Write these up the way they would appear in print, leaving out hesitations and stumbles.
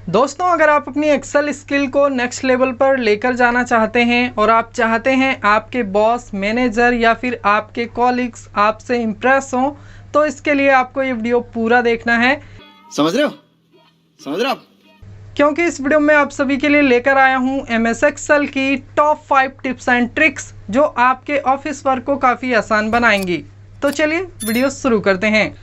दोस्तों, अगर आप अपनी एक्सेल स्किल को नेक्स्ट लेवल पर लेकर जाना चाहते हैं और आप चाहते हैं आपके बॉस, मैनेजर या फिर आपके कॉलीग्स आपसे इम्प्रेस हों, तो इसके लिए आपको ये वीडियो पूरा देखना है। समझ रहे हो? समझ रहे हो आप? क्योंकि इस वीडियो में आप सभी के लिए लेकर आया हूं MS एक्सेल की टॉप 5 टिप्स एंड ट्रिक्स जो आपके ऑफिस वर्क को काफ़ी आसान बनाएंगी। तो चलिए वीडियो शुरू करते हैं।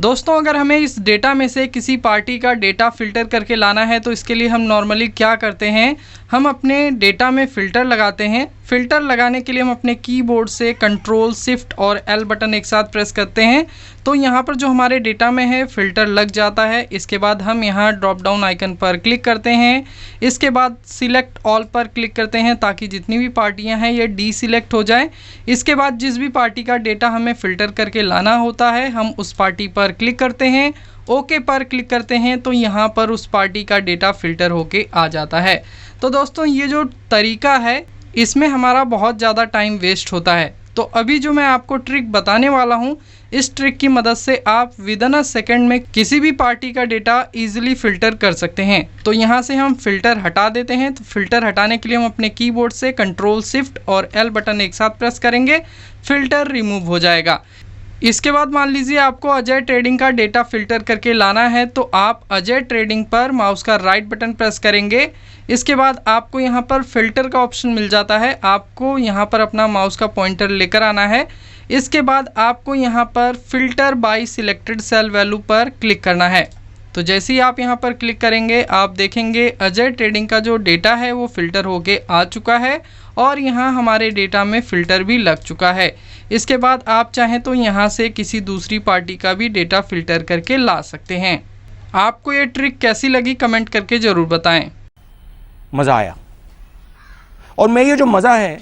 दोस्तों, अगर हमें इस डेटा में से किसी पार्टी का डेटा फ़िल्टर करके लाना है तो इसके लिए हम नॉर्मली क्या करते हैं, हम अपने डेटा में फ़िल्टर लगाते हैं। फ़िल्टर लगाने के लिए हम अपने कीबोर्ड से कंट्रोल शिफ्ट और L बटन एक साथ प्रेस करते हैं तो यहाँ पर जो हमारे डेटा में है फ़िल्टर लग जाता है। इसके बाद हम यहाँ ड्रॉप डाउन आइकन पर क्लिक करते हैं। इसके बाद सिलेक्ट ऑल पर क्लिक करते हैं ताकि जितनी भी पार्टियाँ हैं ये डी सिलेक्ट हो जाए। इसके बाद जिस भी पार्टी का डेटा हमें फ़िल्टर करके लाना होता है हम उस पार्टी पर क्लिक करते हैं, ओके पर क्लिक करते हैं तो यहाँ पर उस पार्टी का डेटा फ़िल्टर होके आ जाता है। तो दोस्तों, ये जो तरीका है इसमें हमारा बहुत ज़्यादा टाइम वेस्ट होता है। तो अभी जो मैं आपको ट्रिक बताने वाला हूँ, इस ट्रिक की मदद से आप विदिन अ सेकेंड में किसी भी पार्टी का डेटा इजीली फ़िल्टर कर सकते हैं। तो यहाँ से हम फ़िल्टर हटा देते हैं। तो फ़िल्टर हटाने के लिए हम अपने कीबोर्ड से कंट्रोल शिफ्ट और L बटन एक साथ प्रेस करेंगे, फ़िल्टर रिमूव हो जाएगा। इसके बाद मान लीजिए आपको अजय ट्रेडिंग का डेटा फ़िल्टर करके लाना है तो आप अजय ट्रेडिंग पर माउस का राइट बटन प्रेस करेंगे। इसके बाद आपको यहाँ पर फ़िल्टर का ऑप्शन मिल जाता है। आपको यहाँ पर अपना माउस का पॉइंटर लेकर आना है। इसके बाद आपको यहाँ पर filter by selected cell value पर क्लिक करना है। तो जैसे ही आप यहाँ पर क्लिक करेंगे आप देखेंगे अजय ट्रेडिंग का जो डेटा है वो फ़िल्टर होके आ चुका है और यहाँ हमारे डेटा में फ़िल्टर भी लग चुका है। इसके बाद आप चाहें तो यहाँ से किसी दूसरी पार्टी का भी डेटा फ़िल्टर करके ला सकते हैं। आपको ये ट्रिक कैसी लगी कमेंट करके ज़रूर बताएं। मज़ा आया और मैं ये जो मज़ा है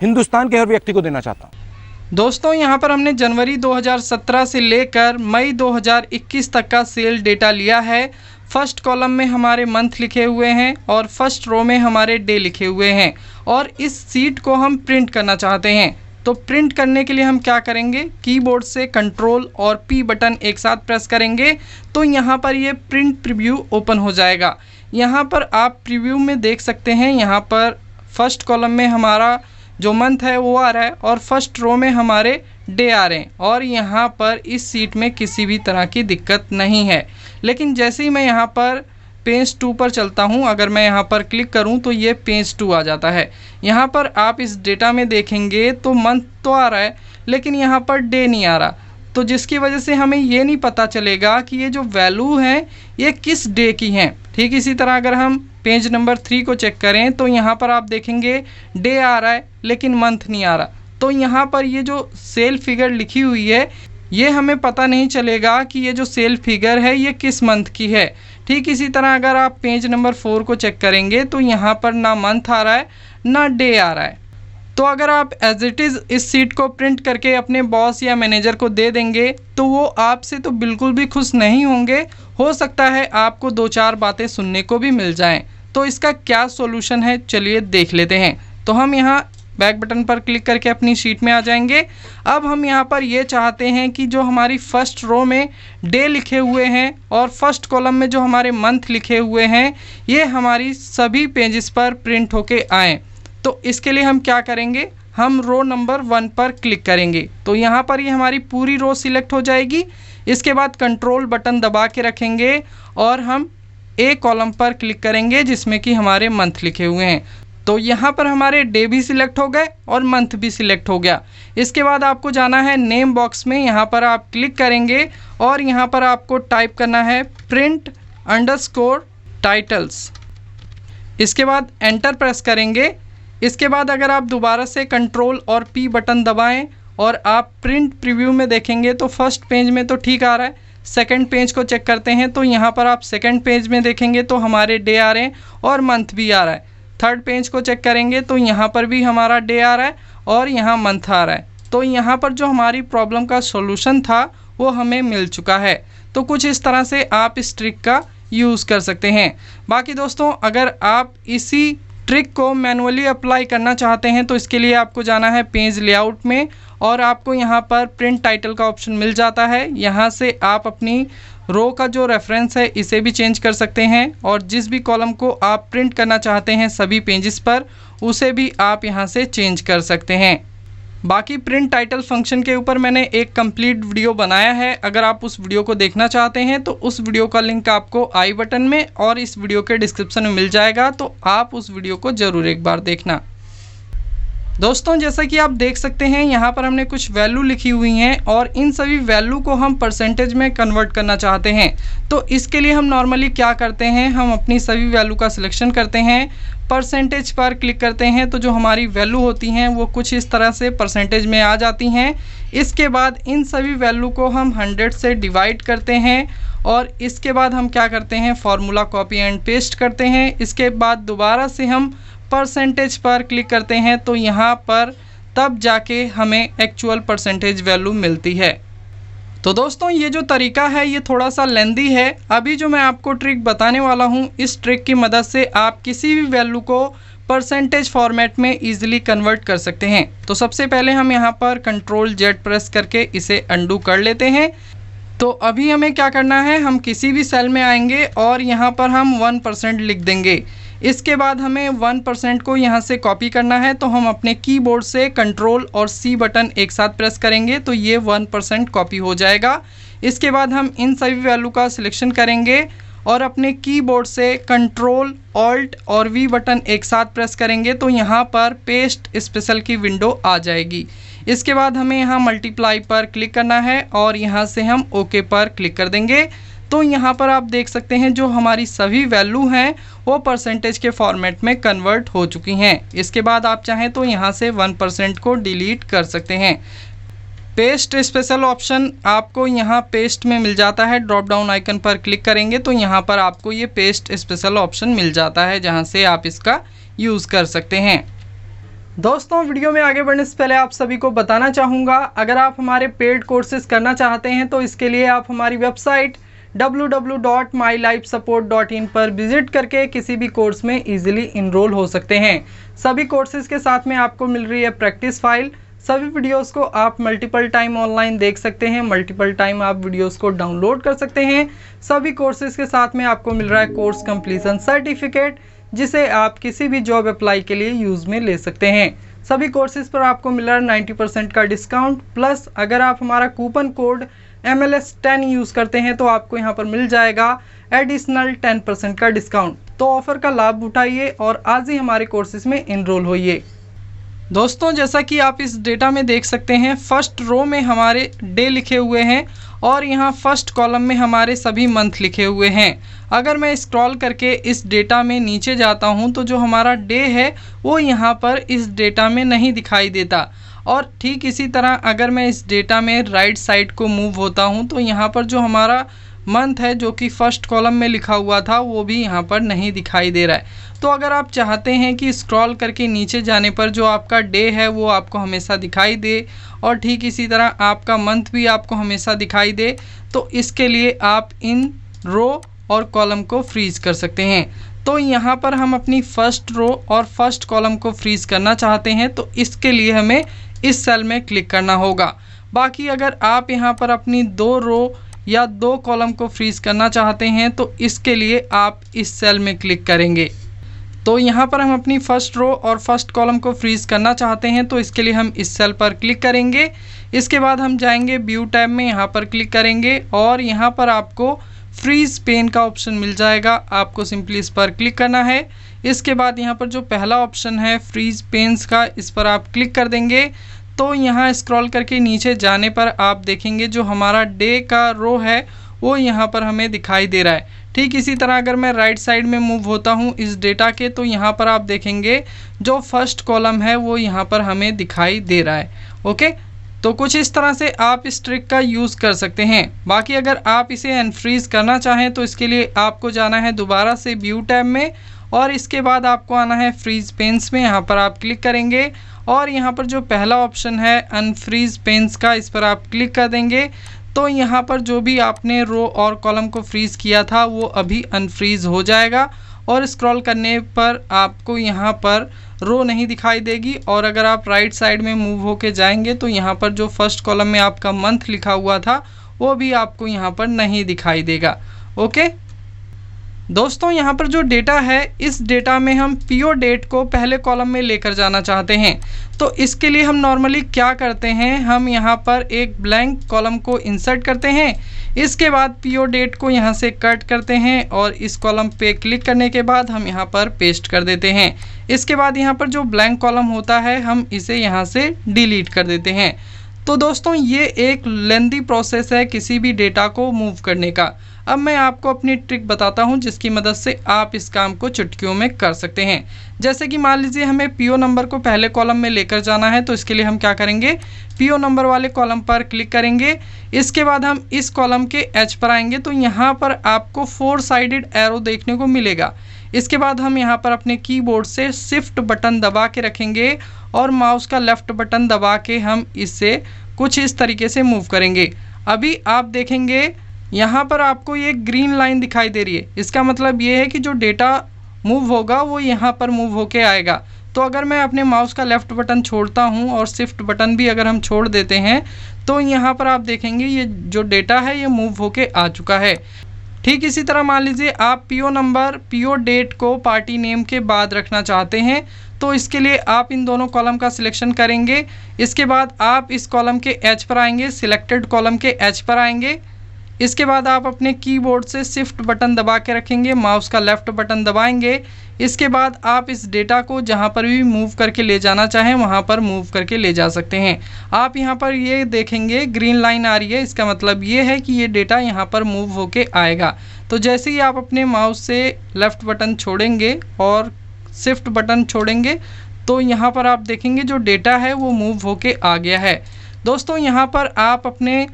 हिंदुस्तान के हर व्यक्ति को देना चाहता हूँ। दोस्तों, यहाँ पर हमने जनवरी 2017 से लेकर मई 2021 तक का सेल डेटा लिया है। फर्स्ट कॉलम में हमारे मंथ लिखे हुए हैं और फर्स्ट रो में हमारे डे लिखे हुए हैं और इस सीट को हम प्रिंट करना चाहते हैं। तो प्रिंट करने के लिए हम क्या करेंगे, कीबोर्ड से कंट्रोल और P बटन एक साथ प्रेस करेंगे तो यहाँ पर ये प्रिंट प्रीव्यू ओपन हो जाएगा। यहाँ पर आप प्रीव्यू में देख सकते हैं, यहाँ पर फर्स्ट कॉलम में हमारा जो मंथ है वो आ रहा है और फर्स्ट रो में हमारे डे आ रहे हैं और यहाँ पर इस सीट में किसी भी तरह की दिक्कत नहीं है। लेकिन जैसे ही मैं यहाँ पर पेज 2 पर चलता हूँ, अगर मैं यहाँ पर क्लिक करूँ तो ये पेज 2 आ जाता है। यहाँ पर आप इस डेटा में देखेंगे तो मंथ तो आ रहा है लेकिन यहाँ पर डे नहीं आ रहा, तो जिसकी वजह से हमें ये नहीं पता चलेगा कि ये जो वैल्यू हैं ये किस डे की हैं। ठीक इसी तरह अगर हम पेज नंबर 3 को चेक करें तो यहाँ पर आप देखेंगे डे आ रहा है लेकिन मंथ नहीं आ रहा। तो यहाँ पर ये जो सेल फिगर लिखी हुई है ये हमें पता नहीं चलेगा कि ये जो सेल फिगर है ये किस मंथ की है। ठीक इसी तरह अगर आप पेज नंबर 4 को चेक करेंगे तो यहाँ पर ना मंथ आ रहा है ना डे आ रहा है। तो अगर आप एज इट इज़ इस सीट को प्रिंट करके अपने बॉस या मैनेजर को दे देंगे तो वो आपसे तो बिल्कुल भी खुश नहीं होंगे। हो सकता है आपको 2-4 बातें सुनने को भी मिल जाएं। तो इसका क्या सॉल्यूशन है, चलिए देख लेते हैं। तो हम यहाँ बैक बटन पर क्लिक करके अपनी शीट में आ जाएंगे। अब हम यहाँ पर ये चाहते हैं कि जो हमारी फर्स्ट रो में डे लिखे हुए हैं और फर्स्ट कॉलम में जो हमारे मंथ लिखे हुए हैं ये हमारी सभी पेजेस पर प्रिंट होके आएँ। तो इसके लिए हम क्या करेंगे, हम रो नंबर 1 पर क्लिक करेंगे तो यहाँ पर ये हमारी पूरी रो सिलेक्ट हो जाएगी। इसके बाद कंट्रोल बटन दबा के रखेंगे और हम ए कॉलम पर क्लिक करेंगे जिसमें कि हमारे मंथ लिखे हुए हैं। तो यहाँ पर हमारे डे भी सिलेक्ट हो गए और मंथ भी सिलेक्ट हो गया। इसके बाद आपको जाना है नेम बॉक्स में, यहाँ पर आप क्लिक करेंगे और यहाँ पर आपको टाइप करना है प्रिंट अंडरस्कोर टाइटल्स। इसके बाद एंटर प्रेस करेंगे। इसके बाद अगर आप दोबारा से कंट्रोल और P बटन दबाएं और आप प्रिंट प्रीव्यू में देखेंगे तो फर्स्ट पेज में तो ठीक आ रहा है। सेकंड पेज को चेक करते हैं तो यहाँ पर आप सेकंड पेज में देखेंगे तो हमारे डे आ रहे हैं और मंथ भी आ रहा है। थर्ड पेज को चेक करेंगे तो यहाँ पर भी हमारा डे आ रहा है और यहाँ मंथ आ रहा है। तो यहाँ पर जो हमारी प्रॉब्लम का सॉल्यूशन था वो हमें मिल चुका है। तो कुछ इस तरह से आप इस ट्रिक का यूज़ कर सकते हैं। बाकी दोस्तों, अगर आप इसी ट्रिक को मैनुअली अप्लाई करना चाहते हैं तो इसके लिए आपको जाना है पेज लेआउट में और आपको यहाँ पर प्रिंट टाइटल का ऑप्शन मिल जाता है। यहाँ से आप अपनी रो का जो रेफरेंस है इसे भी चेंज कर सकते हैं और जिस भी कॉलम को आप प्रिंट करना चाहते हैं सभी पेजेस पर उसे भी आप यहाँ से चेंज कर सकते हैं। बाकी प्रिंट टाइटल फंक्शन के ऊपर मैंने एक कंप्लीट वीडियो बनाया है, अगर आप उस वीडियो को देखना चाहते हैं तो उस वीडियो का लिंक आपको आई बटन में और इस वीडियो के डिस्क्रिप्शन में मिल जाएगा, तो आप उस वीडियो को ज़रूर एक बार देखना। दोस्तों जैसा कि आप देख सकते हैं यहाँ पर हमने कुछ वैल्यू लिखी हुई हैं और इन सभी वैल्यू को हम परसेंटेज में कन्वर्ट करना चाहते हैं। तो इसके लिए हम नॉर्मली क्या करते हैं, हम अपनी सभी वैल्यू का सिलेक्शन करते हैं, परसेंटेज पर क्लिक करते हैं तो जो हमारी वैल्यू होती हैं वो कुछ इस तरह से परसेंटेज में आ जाती हैं। इसके बाद इन सभी वैल्यू को हम 100 से डिवाइड करते हैं और इसके बाद हम क्या करते हैं, फार्मूला कॉपी एंड पेस्ट करते हैं। इसके बाद दोबारा से हम परसेंटेज पर क्लिक करते हैं तो यहाँ पर तब जाके हमें एक्चुअल परसेंटेज वैल्यू मिलती है। तो दोस्तों ये जो तरीका है ये थोड़ा सा लेंदी है। अभी जो मैं आपको ट्रिक बताने वाला हूँ इस ट्रिक की मदद से आप किसी भी वैल्यू को परसेंटेज फॉर्मेट में इजीली कन्वर्ट कर सकते हैं। तो सबसे पहले हम यहाँ पर Ctrl+Z प्रेस करके इसे अंडू कर लेते हैं। तो अभी हमें क्या करना है, हम किसी भी सेल में आएंगे और यहाँ पर हम 1% लिख देंगे। इसके बाद हमें 1% को यहाँ से कॉपी करना है, तो हम अपने कीबोर्ड से Ctrl और C बटन एक साथ प्रेस करेंगे तो ये 1% कॉपी हो जाएगा। इसके बाद हम इन सभी वैल्यू का सिलेक्शन करेंगे और अपने कीबोर्ड से Ctrl Alt और V बटन एक साथ प्रेस करेंगे तो यहाँ पर पेस्ट स्पेशल की विंडो आ जाएगी। इसके बाद हमें यहाँ मल्टीप्लाई पर क्लिक करना है और यहाँ से हम ओके पर क्लिक कर देंगे। तो यहाँ पर आप देख सकते हैं जो हमारी सभी वैल्यू हैं वो परसेंटेज के फॉर्मेट में कन्वर्ट हो चुकी हैं। इसके बाद आप चाहें तो यहाँ से 1% को डिलीट कर सकते हैं। पेस्ट स्पेशल ऑप्शन आपको यहाँ पेस्ट में मिल जाता है, ड्रॉप डाउन आइकन पर क्लिक करेंगे तो यहाँ पर आपको ये पेस्ट स्पेशल ऑप्शन मिल जाता है जहाँ से आप इसका यूज़ कर सकते हैं। दोस्तों वीडियो में आगे बढ़ने से पहले आप सभी को बताना चाहूँगा, अगर आप हमारे पेड कोर्सेज करना चाहते हैं तो इसके लिए आप हमारी वेबसाइट www.mylifesupport.in पर विजिट करके किसी भी कोर्स में इजीली इनरोल हो सकते हैं। सभी कोर्सेज के साथ में आपको मिल रही है प्रैक्टिस फाइल। सभी वीडियोस को आप मल्टीपल टाइम ऑनलाइन देख सकते हैं, मल्टीपल टाइम आप वीडियोस को डाउनलोड कर सकते हैं। सभी कोर्सेज के साथ में आपको मिल रहा है कोर्स कंप्लीशन सर्टिफिकेट, जिसे आप किसी भी जॉब अप्लाई के लिए यूज़ में ले सकते हैं। सभी कोर्सेज पर आपको मिल रहा है 90% का डिस्काउंट, प्लस अगर आप हमारा कूपन कोड MLS10 यूज़ करते हैं तो आपको यहाँ पर मिल जाएगा एडिशनल 10% का डिस्काउंट। तो ऑफ़र का लाभ उठाइए और आज ही हमारे कोर्सेज में इनरोल होइए। दोस्तों जैसा कि आप इस डेटा में देख सकते हैं, फर्स्ट रो में हमारे डे लिखे हुए हैं और यहाँ फर्स्ट कॉलम में हमारे सभी मंथ लिखे हुए हैं। अगर मैं स्क्रॉल करके इस डेटा में नीचे जाता हूँ तो जो हमारा डे है वो यहाँ पर इस डेटा में नहीं दिखाई देता। और ठीक इसी तरह अगर मैं इस डेटा में राइट साइड को मूव होता हूँ तो यहाँ पर जो हमारा मंथ है जो कि फर्स्ट कॉलम में लिखा हुआ था वो भी यहाँ पर नहीं दिखाई दे रहा है। तो अगर आप चाहते हैं कि स्क्रॉल करके नीचे जाने पर जो आपका डे है वो आपको हमेशा दिखाई दे और ठीक इसी तरह आपका मंथ भी आपको हमेशा दिखाई दे, तो इसके लिए आप इन रो और कॉलम को फ्रीज़ कर सकते हैं। तो यहाँ पर हम अपनी फर्स्ट रो और फर्स्ट कॉलम को फ्रीज़ करना चाहते हैं तो इसके लिए हमें इस सेल में क्लिक करना होगा। बाकी अगर आप यहाँ पर अपनी 2 रो या 2 कॉलम को फ्रीज़ करना चाहते हैं तो इसके लिए आप इस सेल में क्लिक करेंगे। तो यहाँ पर हम अपनी फर्स्ट रो और फर्स्ट कॉलम को फ्रीज़ करना चाहते हैं तो इसके लिए हम इस सेल पर क्लिक करेंगे। इसके बाद हम जाएंगे व्यू टैब में, यहाँ पर क्लिक करेंगे और यहाँ पर आपको फ्रीज़ पेन का ऑप्शन मिल जाएगा। आपको सिंपली इस पर क्लिक करना है। इसके बाद यहाँ पर जो पहला ऑप्शन है फ्रीज़ पेन्स का, इस पर आप क्लिक कर देंगे। तो यहाँ स्क्रॉल करके नीचे जाने पर आप देखेंगे जो हमारा डे का रो है वो यहाँ पर हमें दिखाई दे रहा है। ठीक इसी तरह अगर मैं राइट साइड में मूव होता हूँ इस डेटा के तो यहाँ पर आप देखेंगे जो फर्स्ट कॉलम है वो यहाँ पर हमें दिखाई दे रहा है। ओके, तो कुछ इस तरह से आप इस ट्रिक का यूज़ कर सकते हैं। बाकी अगर आप इसे अनफ्रीज़ करना चाहें तो इसके लिए आपको जाना है दोबारा से व्यू टैब में और इसके बाद आपको आना है फ्रीज़ पेन्स में, यहाँ पर आप क्लिक करेंगे और यहाँ पर जो पहला ऑप्शन है अनफ्रीज़ पेन्स का, इस पर आप क्लिक कर देंगे। तो यहाँ पर जो भी आपने रो और कॉलम को फ्रीज़ किया था वो अभी अनफ्रीज़ हो जाएगा और स्क्रॉल करने पर आपको यहाँ पर रो नहीं दिखाई देगी। और अगर आप राइट साइड में मूव होके जाएंगे तो यहाँ पर जो फर्स्ट कॉलम में आपका मंथ लिखा हुआ था वो भी आपको यहाँ पर नहीं दिखाई देगा। ओके दोस्तों, यहाँ पर जो डेटा है इस डेटा में हम पीओ डेट को पहले कॉलम में लेकर जाना चाहते हैं। तो इसके लिए हम नॉर्मली क्या करते हैं, हम यहाँ पर एक ब्लैंक कॉलम को इंसर्ट करते हैं, इसके बाद पीओ डेट को यहाँ से कट करते हैं और इस कॉलम पे क्लिक करने के बाद हम यहाँ पर पेस्ट कर देते हैं। इसके बाद यहाँ पर जो ब्लैंक कॉलम होता है हम इसे यहाँ से डिलीट कर देते हैं। तो दोस्तों ये एक लेंथी प्रोसेस है किसी भी डेटा को मूव करने का। अब मैं आपको अपनी ट्रिक बताता हूं जिसकी मदद से आप इस काम को चुटकियों में कर सकते हैं। जैसे कि मान लीजिए हमें पीओ नंबर को पहले कॉलम में लेकर जाना है, तो इसके लिए हम क्या करेंगे, पीओ नंबर वाले कॉलम पर क्लिक करेंगे। इसके बाद हम इस कॉलम के एच पर आएंगे तो यहाँ पर आपको 4 साइडेड एरो देखने को मिलेगा। इसके बाद हम यहाँ पर अपने कीबोर्ड से शिफ्ट बटन दबा के रखेंगे और माउस का लेफ़्ट बटन दबा के हम इससे कुछ इस तरीके से मूव करेंगे। अभी आप देखेंगे यहाँ पर आपको ये ग्रीन लाइन दिखाई दे रही है, इसका मतलब ये है कि जो डेटा मूव होगा वो यहाँ पर मूव होके आएगा। तो अगर मैं अपने माउस का लेफ़्ट बटन छोड़ता हूँ और शिफ्ट बटन भी अगर हम छोड़ देते हैं तो यहाँ पर आप देखेंगे ये जो डेटा है ये मूव होके आ चुका है। ठीक इसी तरह मान लीजिए आप पीओ नंबर पीओ डेट को पार्टी नेम के बाद रखना चाहते हैं, तो इसके लिए आप इन दोनों कॉलम का सिलेक्शन करेंगे। इसके बाद आप इस कॉलम के एच पर आएंगे, सिलेक्टेड कॉलम के एच पर आएंगे। इसके बाद आप अपने कीबोर्ड से शिफ्ट बटन दबा के रखेंगे, माउस का लेफ़्ट बटन दबाएंगे। इसके बाद आप इस डेटा को जहां पर भी मूव करके ले जाना चाहें वहां पर मूव करके ले जा सकते हैं। आप यहां पर ये देखेंगे ग्रीन लाइन आ रही है, इसका मतलब ये है कि ये डेटा यहां पर मूव होके आएगा। तो जैसे ही आप अपने माउस से लेफ़्ट बटन छोड़ेंगे और शिफ्ट बटन छोड़ेंगे तो यहाँ पर आप देखेंगे जो डेटा है वो मूव होके आ गया है। दोस्तों यहाँ पर आप अपने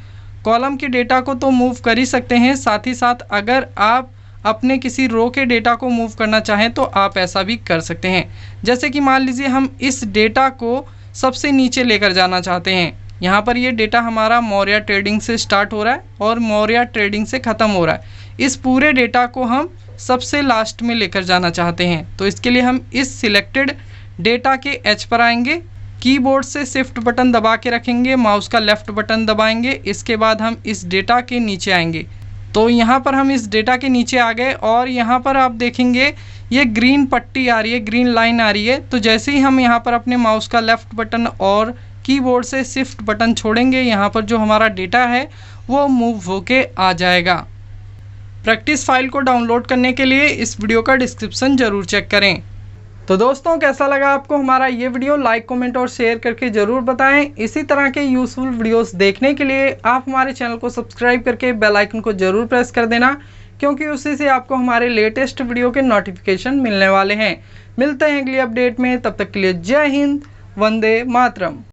कॉलम के डेटा को तो मूव कर ही सकते हैं, साथ ही साथ अगर आप अपने किसी रो के डेटा को मूव करना चाहें तो आप ऐसा भी कर सकते हैं। जैसे कि मान लीजिए हम इस डेटा को सबसे नीचे लेकर जाना चाहते हैं। यहाँ पर ये डेटा हमारा मौर्य ट्रेडिंग से स्टार्ट हो रहा है और मौर्य ट्रेडिंग से ख़त्म हो रहा है। इस पूरे डेटा को हम सबसे लास्ट में लेकर जाना चाहते हैं, तो इसके लिए हम इस सिलेक्टेड डेटा के एच पर आएंगे, कीबोर्ड से शिफ्ट बटन दबा के रखेंगे, माउस का लेफ़्ट बटन दबाएंगे। इसके बाद हम इस डेटा के नीचे आएंगे। तो यहाँ पर हम इस डेटा के नीचे आ गए और यहाँ पर आप देखेंगे ये ग्रीन पट्टी आ रही है, ग्रीन लाइन आ रही है। तो जैसे ही हम यहाँ पर अपने माउस का लेफ़्ट बटन और कीबोर्ड से शिफ्ट बटन छोड़ेंगे, यहाँ पर जो हमारा डेटा है वो मूव होके आ जाएगा। प्रैक्टिस फाइल को डाउनलोड करने के लिए इस वीडियो का डिस्क्रिप्शन ज़रूर चेक करें। तो दोस्तों कैसा लगा आपको हमारा ये वीडियो, लाइक कमेंट और शेयर करके ज़रूर बताएं। इसी तरह के यूज़फुल वीडियोस देखने के लिए आप हमारे चैनल को सब्सक्राइब करके बेल आइकन को ज़रूर प्रेस कर देना, क्योंकि उसी से आपको हमारे लेटेस्ट वीडियो के नोटिफिकेशन मिलने वाले हैं। मिलते हैं अगली अपडेट में, तब तक के लिए जय हिंद, वंदे मातरम।